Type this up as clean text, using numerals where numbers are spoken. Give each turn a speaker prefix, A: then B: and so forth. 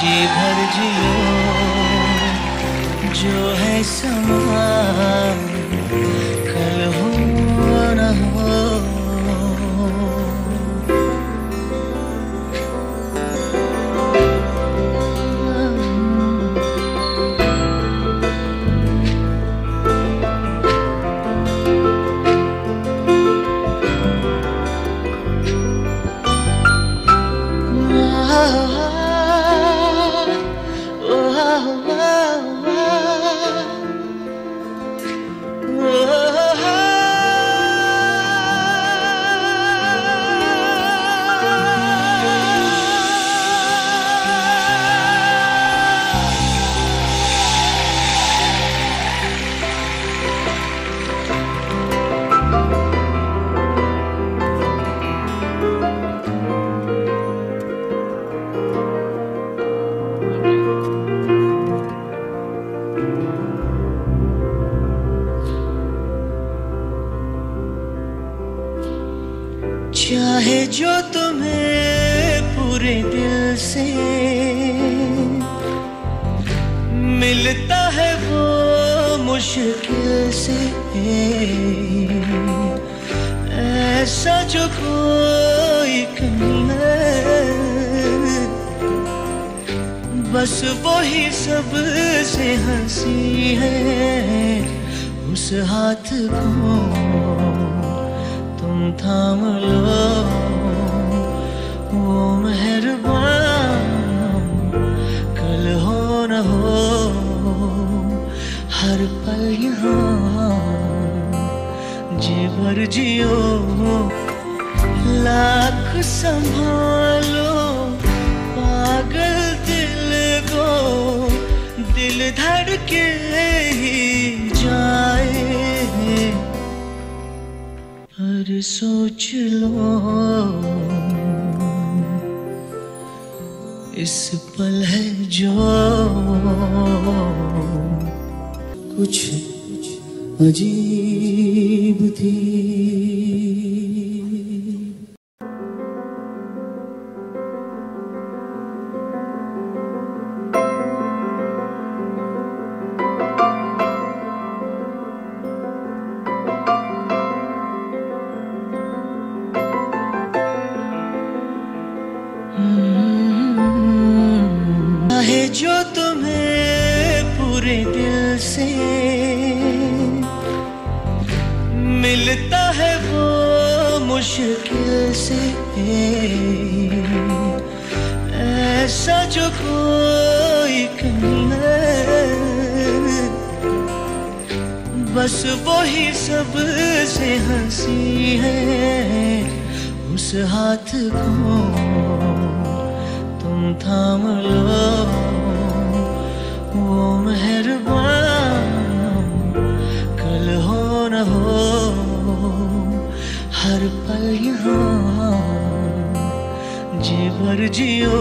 A: जी भर जियो जो है समा, कल हो न हो। चाहे जो तुम्हें पूरे दिल से मिलता है वो मुश्किल से, ऐसा जो कोई कहीं है बस वो ही सबसे हंसी है। उस हाथ को तुम थाम लो, वो मेहरबान कल हो न हो। हर पल यहाँ जी भर जियो, लाख संभालो पागल दिल को, दिल धड़के ही जाए पर सोच लो इस पल है जो कुछ अजीब थी। चाहे जो तुम्हें पूरे दिल से मिलता है वो मुश्किल से, ऐसा जो कोई कहीं है बस वो ही सबसे हंसी है। उस हाथ को तुम थाम लो, वो मेहरबान कल हो न हो। हर पल यहाँ जी भर जियो,